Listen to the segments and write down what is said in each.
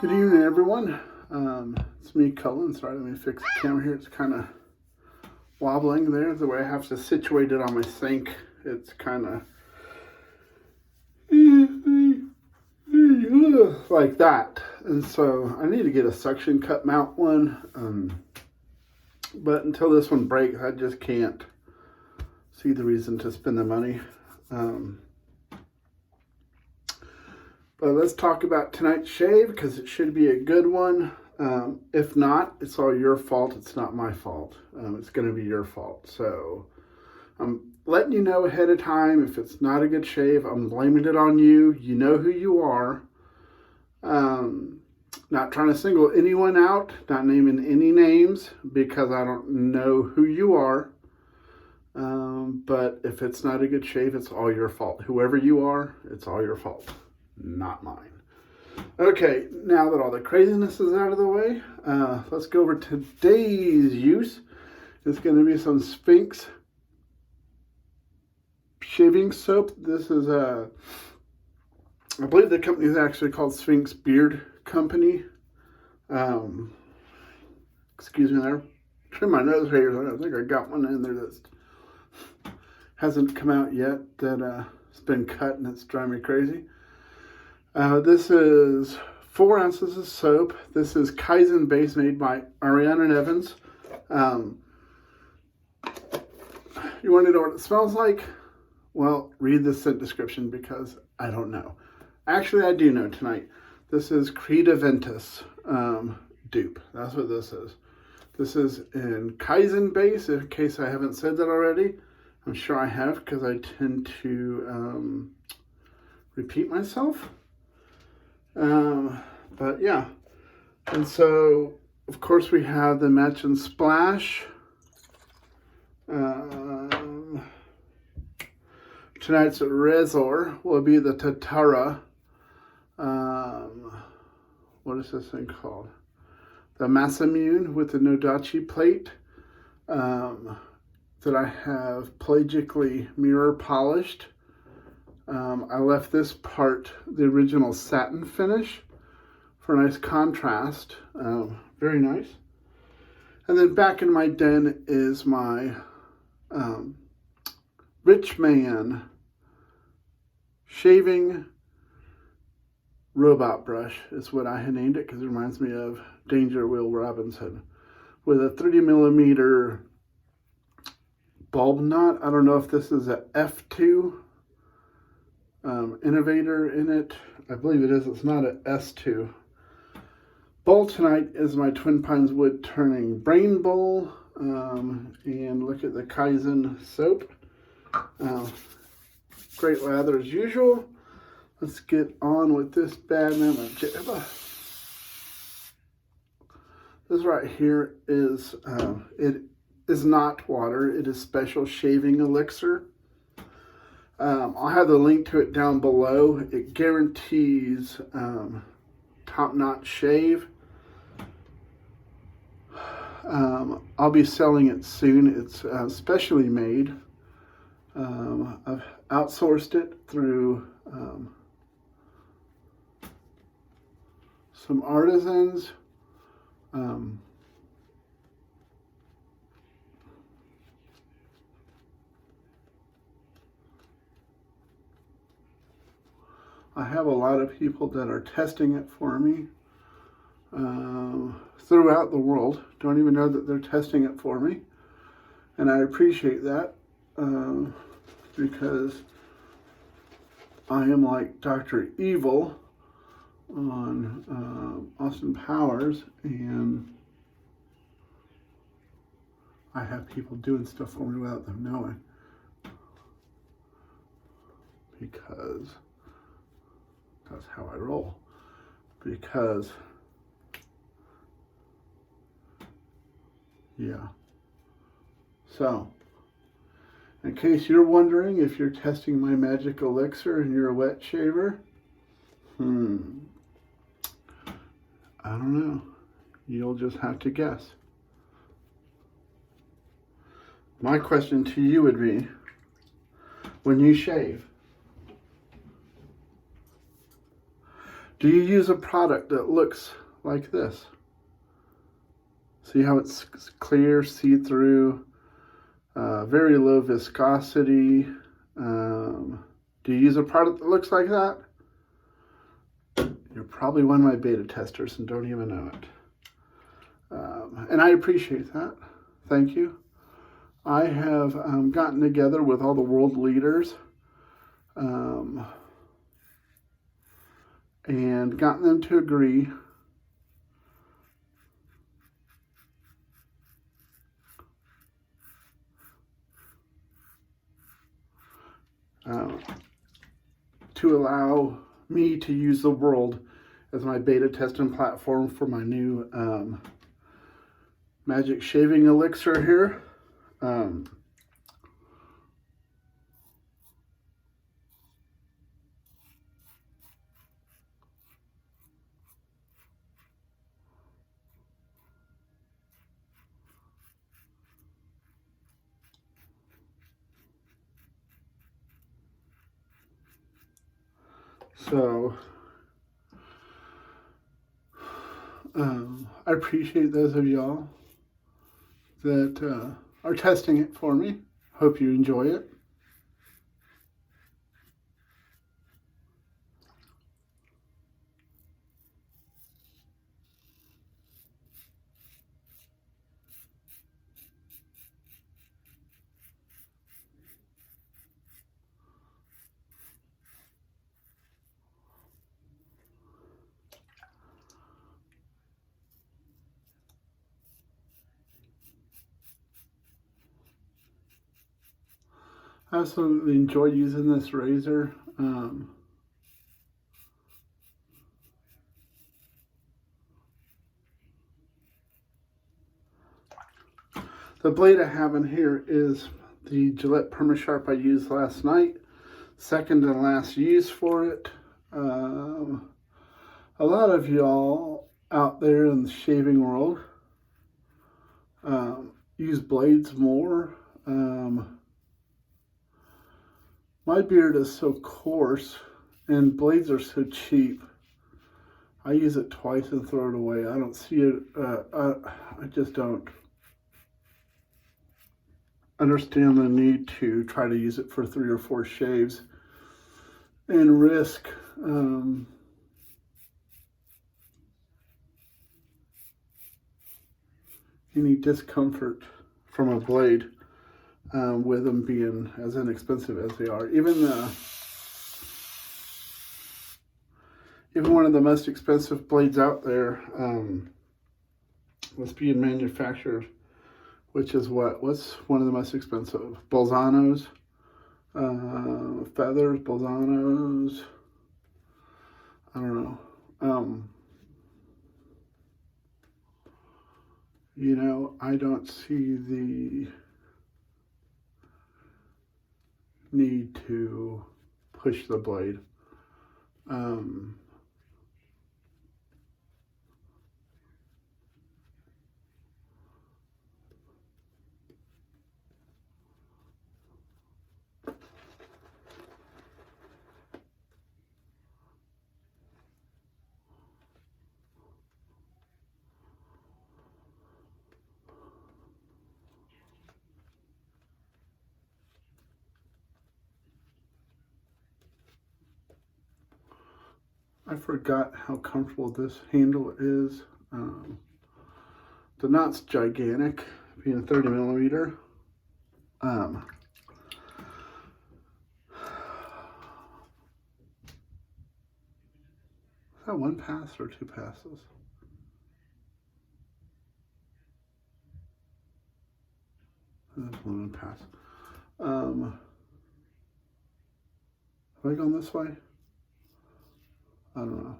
Good evening, everyone. It's me, Cullen. Sorry, let me fix the camera here. It's kind of wobbling there. The way I have to situate it on my sink, it's kind of like that. And so I need to get a suction cup mount one. But until this one breaks, I just can't see the reason to spend the money. But let's talk about tonight's shave because it should be a good one. If not, it's all your fault. It's not my fault. It's going to be your fault. So I'm letting you know ahead of time. If it's not a good shave, I'm blaming it on you. You know who you are. Not trying to single anyone out, not naming any names because I don't know who you are. But if it's not a good shave, it's all your fault. Whoever you are, it's all your fault. Not mine. Okay, now that all the craziness is out of the way, let's go over today's use. It's going to be some Sphinx shaving soap. This is I believe the company is actually called Sphinx Beard Company. Excuse me there. Trim my nose hairs. I think I got one in there that hasn't come out yet. That it's been cut and it's driving me crazy. This is 4 ounces of soap. This is Kaizen base made by Ariana Evans. You want to know what it smells like? Well, read the scent description because I don't know. Actually, I do know tonight. This is Creta Ventus dupe. That's what this is. This is in Kaizen base, in case I haven't said that already. I'm sure I have because I tend to repeat myself. But yeah, and so of course we have the Match and Splash. Tonight's resort will be the Tatara. What is this thing called? The Massamune with the Nodachi plate that I have pelagically mirror polished. I left this part, the original satin finish, for a nice contrast. Very nice. And then back in my den is my RichMan shaving robot brush is what I had named it because it reminds me of Danger Will Robinson. With a 30 millimeter bulb knot. I don't know if this is a F2 innovator in it. I believe it is. It's not an S2. Bowl tonight is my TwinPines WoodTurning brain bowl. And look at the Kaizen soap. Great lather as usual. Let's get on with this bad man. This right here is, it is not water. It is special shaving elixir. I'll have the link to it down below. It guarantees top-notch shave. I'll be selling it soon. It's specially made. I've outsourced it through some artisans. I have a lot of people that are testing it for me throughout the world. Don't even know that they're testing it for me. And I appreciate that because I am like Dr. Evil on Austin Powers, and I have people doing stuff for me without them knowing because that's how I roll. Because, yeah. So, in case you're wondering if you're testing my magic elixir and you're a wet shaver, I don't know. You'll just have to guess. My question to you would be, when you shave, Do you use a product that looks like this? See how it's clear, see-through, very low viscosity. Do you use a product that looks like that? You're probably one of my beta testers and don't even know it. And I appreciate that. Thank you. I have gotten together with all the world leaders and gotten them to agree to allow me to use the world as my beta testing platform for my new magic shaving elixir here. So I appreciate those of y'all that are testing it for me. Hope you enjoy it. I absolutely enjoy using this razor. The blade I have in here is the Gillette PermaSharp I used last night. Second and last use for it. A lot of y'all out there in the shaving world use blades more. My beard is so coarse and blades are so cheap. I use it twice and throw it away. I don't see it. I just don't understand the need to try to use it for 3 or 4 shaves and risk any discomfort from a blade with them being as inexpensive as they are. Even one of the most expensive blades out there was being manufactured, which is what's one of the most expensive? Bolzanos, feathers, Bolzanos, I don't know. You know, I don't see the need to push the blade. I forgot how comfortable this handle is. The knot's gigantic, being a 30 millimeter. Is that 1 pass or 2 passes? That's 1 pass. Have I gone this way? I don't know.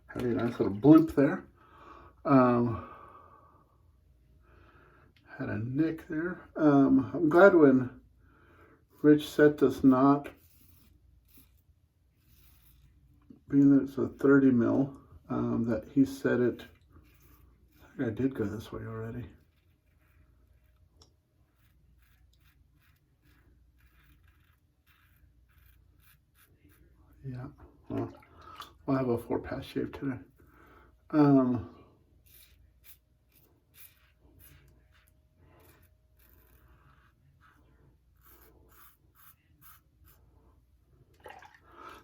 Had a nice little bloop there. Had a nick there. I'm glad when Rich set this knot, being that it's a 30 mil, that he set it, I think I did go this way already. Yeah, well, we'll have a 4-pass shave today.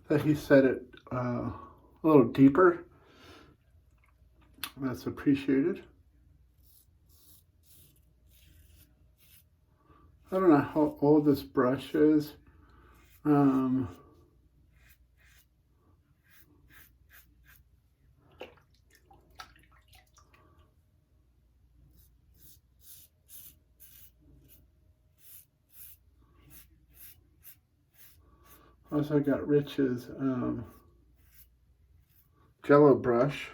That he set it a little deeper. That's appreciated. I don't know how old this brush is. Also got Rich's Jello brush.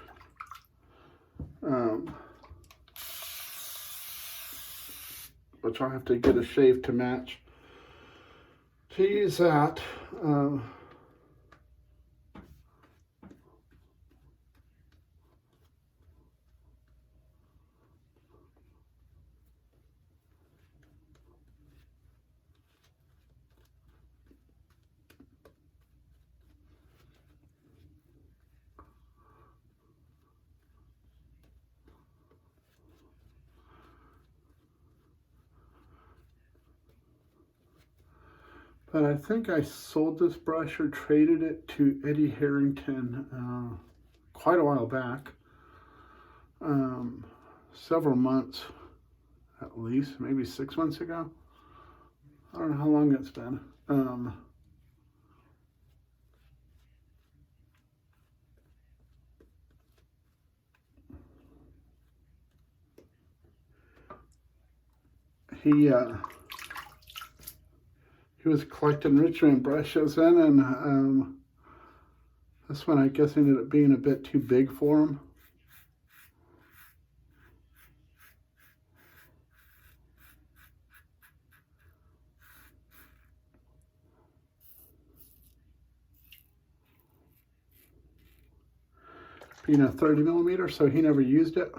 Which I'll have to get a shave to match. To use that, but I think I sold this brush or traded it to Eddie Harrington quite a while back. Several months at least, maybe 6 months ago. I don't know how long it's been. He was collecting RichMan brushes in, and this one I guess ended up being a bit too big for him. Being a 30 millimeter, so he never used it.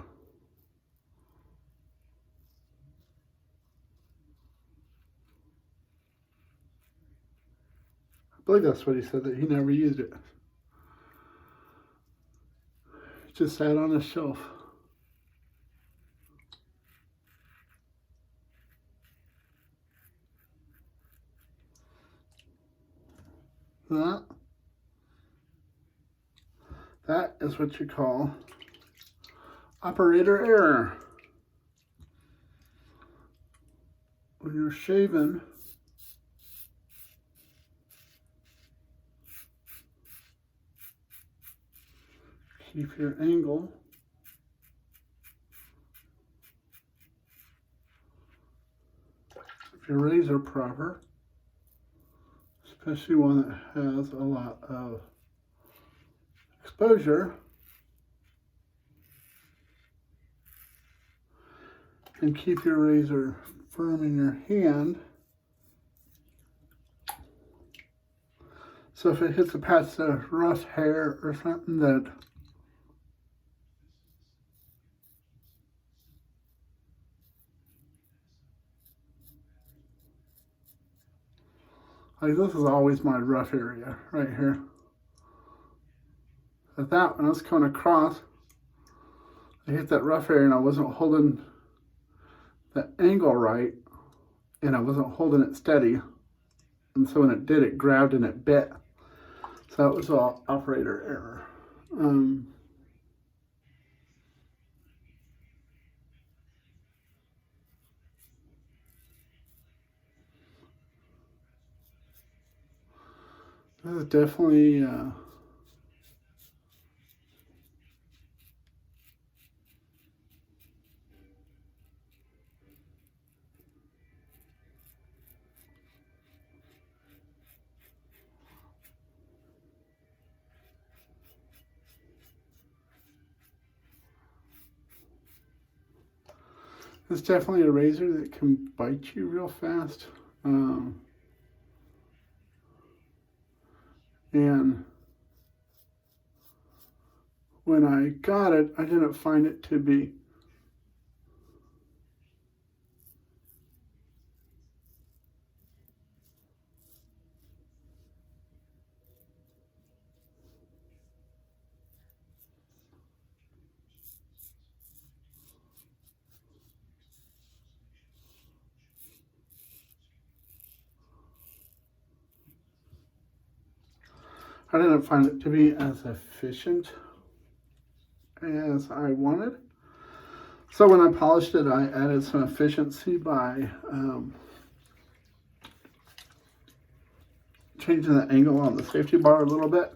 I believe that's what he said, that he never used it. It just sat on a shelf. That is what you call operator error. When you're shaving, keep your angle of your razor proper, especially one that has a lot of exposure, and keep your razor firm in your hand. So if it hits a patch of rough hair or something that like, this is always my rough area right here. But that when I was coming across, I hit that rough area and I wasn't holding the angle right, and I wasn't holding it steady, and so when it did, it grabbed and it bit. So that was all operator error. This is definitely it's definitely a razor that can bite you real fast. And when I got it, I didn't find it to be as efficient as I wanted. So when I polished it, I added some efficiency by changing the angle on the safety bar a little bit.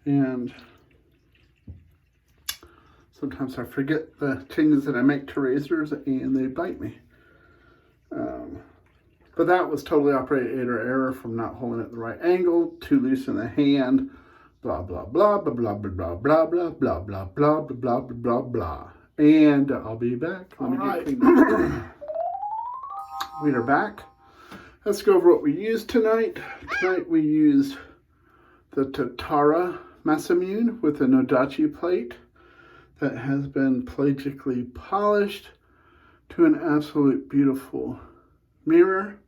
And sometimes I forget the changes that I make to razors and they bite me. But that was totally operator error from not holding it at the right angle, too loose in the hand, blah, blah, blah, blah, blah, blah, blah, blah, blah, blah, blah, blah, blah, blah, blah, blah. And I'll be back. All right. We are back. Let's go over what we used tonight. Tonight we used the Tatara Masamune with a Nodachi plate that has been pelagically polished to an absolute beautiful mirror.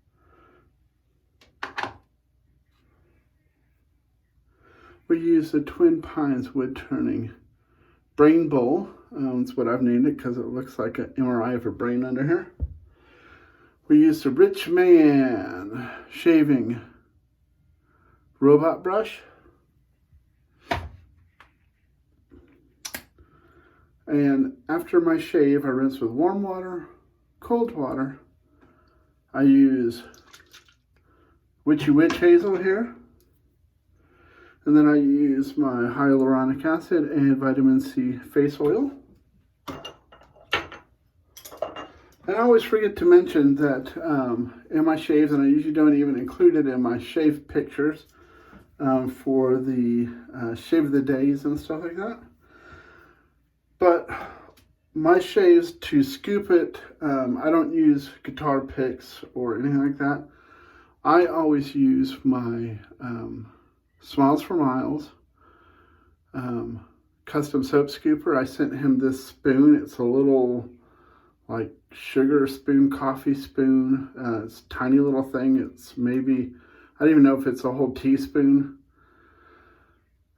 We use the TwinPines WoodTurning brain bowl. That's what I've named it because it looks like an MRI of a brain under here. We use the RichMan shaving robot brush. And after my shave, I rinse with warm water, cold water. I use Witchy Witch Hazel here. And then I use my hyaluronic acid and vitamin C face oil. And I always forget to mention that in my shaves, and I usually don't even include it in my shave pictures for the shave of the days and stuff like that. But my shaves, to scoop it, I don't use guitar picks or anything like that. I always use my Smiles for Miles custom soap scooper. I sent him this spoon. It's a little like sugar spoon, coffee spoon. It's a tiny little thing. It's maybe, I don't even know if it's a whole teaspoon.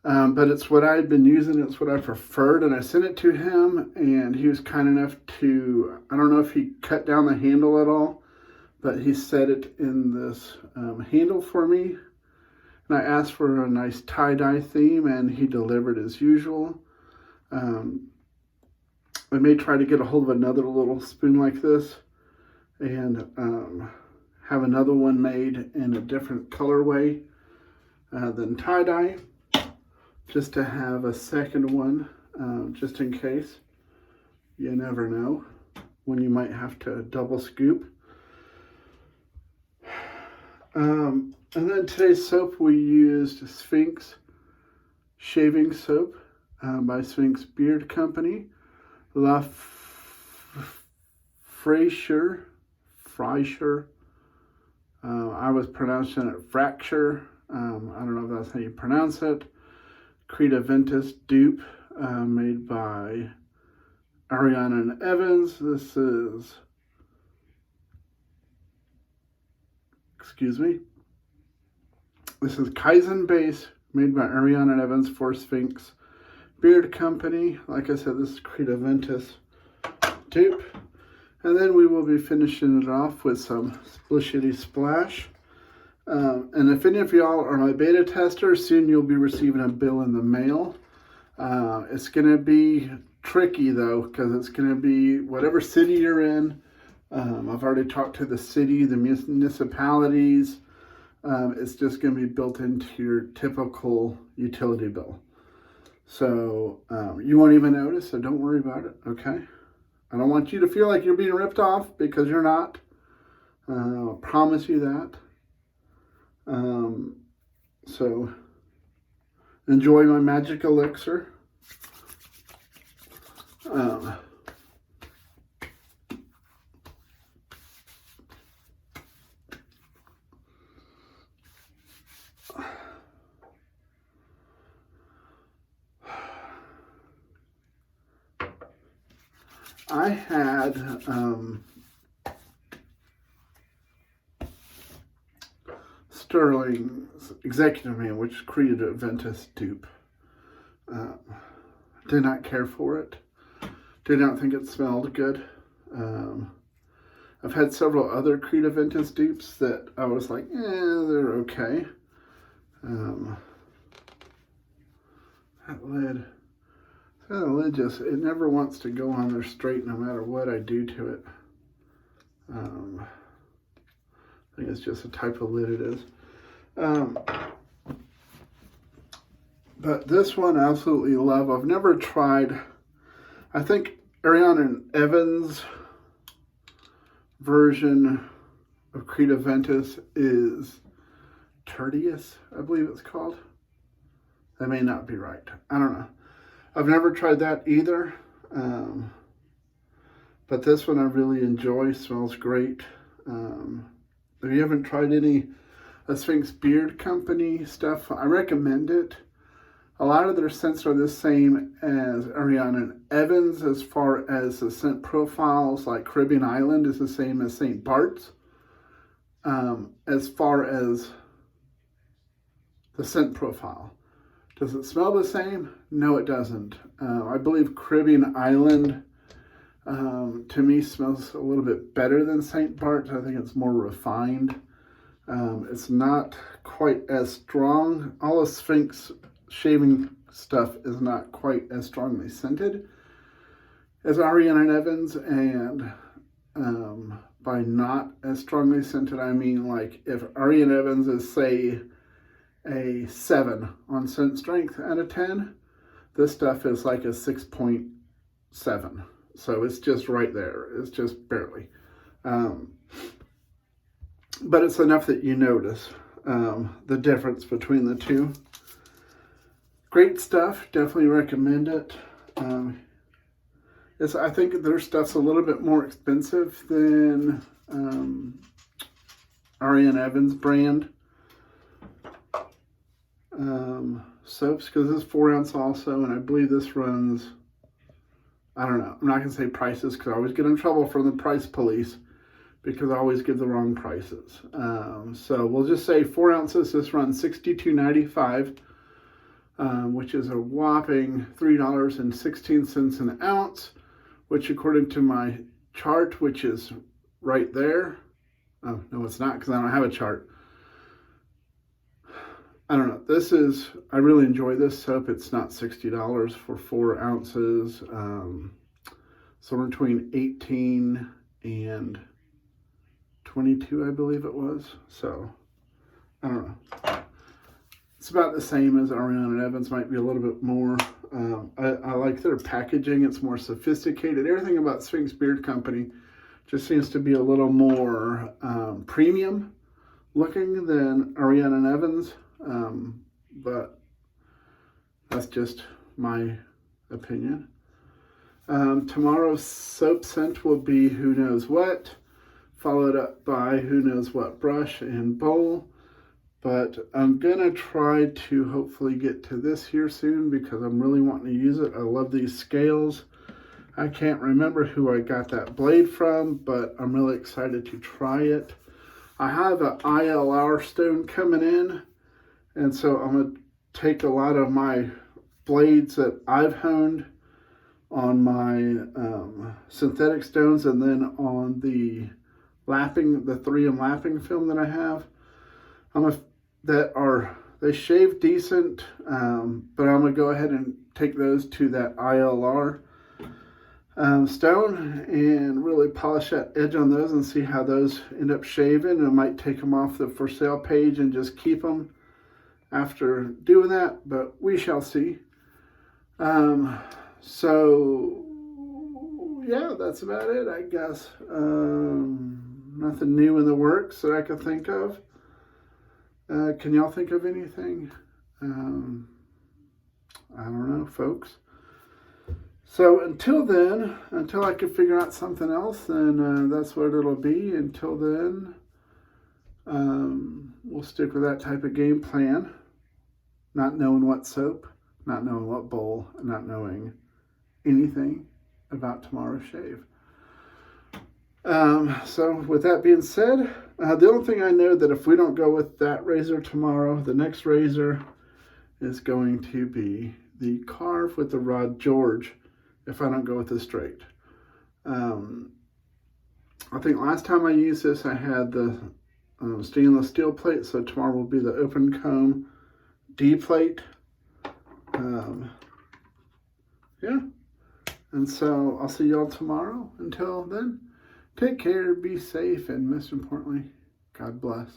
But it's what I had been using. It's what I preferred. And I sent it to him and he was kind enough to, I don't know if he cut down the handle at all, but he set it in this handle for me. And I asked for a nice tie-dye theme and he delivered as usual. I may try to get a hold of another little spoon like this and have another one made in a different colorway than tie-dye, just to have a second one, just in case. You never know when you might have to double scoop. And then today's soap, we used Sphinx shaving soap by Sphinx Beard Company. Fraiser. I was pronouncing it Fracture. I don't know if that's how you pronounce it. Creta Ventus dupe made by Ariana and Evans. This is, this is Kaizen base made by Ariana and Evans for Sphinx Beard Company. Like I said, this is Creta Ventus dupe. And then we will be finishing it off with some Splishity Splash. And if any of y'all are my beta testers, soon you'll be receiving a bill in the mail. It's going to be tricky though, because it's going to be whatever city you're in. I've already talked to the city, the municipalities. It's just going to be built into your typical utility bill. So you won't even notice, so don't worry about it, okay? I don't want you to feel like you're being ripped off, because you're not. I promise you that. So enjoy my magic elixir. I had Sterling's Executive Man, which created a Ventus dupe. Did not care for it. Did not think it smelled good. I've had several other Creed Ventus dupes that I was like, they're okay. That lid just, it never wants to go on there straight no matter what I do to it. I think it's just a type of lid it is. But this one I absolutely love. I've never tried, I think Ariana and Evans' version of Creed Ventus is Tertius, I believe it's called. That may not be right. I don't know. I've never tried that either. But this one I really enjoy. Smells great. If you haven't tried any Sphinx Beard Company stuff, I recommend it. A lot of their scents are the same as Ariana and Evans as far as the scent profiles, like Caribbean Island is the same as St. Bart's. As far as the scent profile. Does it smell the same? No, it doesn't. I believe Caribbean Island, to me, smells a little bit better than St. Bart's. I think it's more refined. It's not quite as strong. All the Sphinx shaving stuff is not quite as strongly scented as Ariana and Evans, and by not as strongly scented, I mean like if Ariana Evans is, say, a 7 on scent strength out of 10, this stuff is like a 6.7. So it's just right there. It's just barely. But it's enough that you notice the difference between the two. Great stuff. Definitely recommend it. I think their stuff's a little bit more expensive than Ariana Evans brand soaps, because this is 4 ounce also, and I believe this runs, I don't know, I'm not going to say prices because I always get in trouble from the price police because I always give the wrong prices. So we'll just say 4 ounces, this runs $62.95, which is a whopping $3.16 an ounce, which according to my chart, which is right there, oh no it's not because I don't have a chart. I don't know. I really enjoy this soap. It's not $60 for 4 ounces. Somewhere between 18 and 22, I believe it was. So, I don't know. It's about the same as Ariana and Evans, might be a little bit more. I like their packaging. It's more sophisticated. Everything about Sphinx Beard Company just seems to be a little more premium looking than Ariana and Evans. But that's just my opinion. Tomorrow's soap scent will be Who Knows What, followed up by Who Knows What brush and bowl. But I'm gonna try to hopefully get to this here soon because I'm really wanting to use it. I love these scales. I can't remember who I got that blade from, but I'm really excited to try it. I have an ILR stone coming in, and so I'm going to take a lot of my blades that I've honed on my synthetic stones and then on the 3M lapping film that I have. They shave decent, but I'm going to go ahead and take those to that ILR stone and really polish that edge on those and see how those end up shaving. I might take them off the for sale page and just keep them after doing that, but we shall see. So yeah, that's about it, I guess. Nothing new in the works that I could think of. Can y'all think of anything? I don't know, folks. So until then, until I can figure out something else, then that's what it'll be. Until then, we'll stick with that type of game plan. Not knowing what soap, not knowing what bowl, not knowing anything about tomorrow's shave. So with that being said, the only thing I know that if we don't go with that razor tomorrow, the next razor is going to be the Carve with the Rod George if I don't go with the straight. I think last time I used this, I had the stainless steel plate, so tomorrow will be the open comb D plate. Yeah. And so I'll see y'all tomorrow. Until then, take care, be safe, and most importantly, God bless.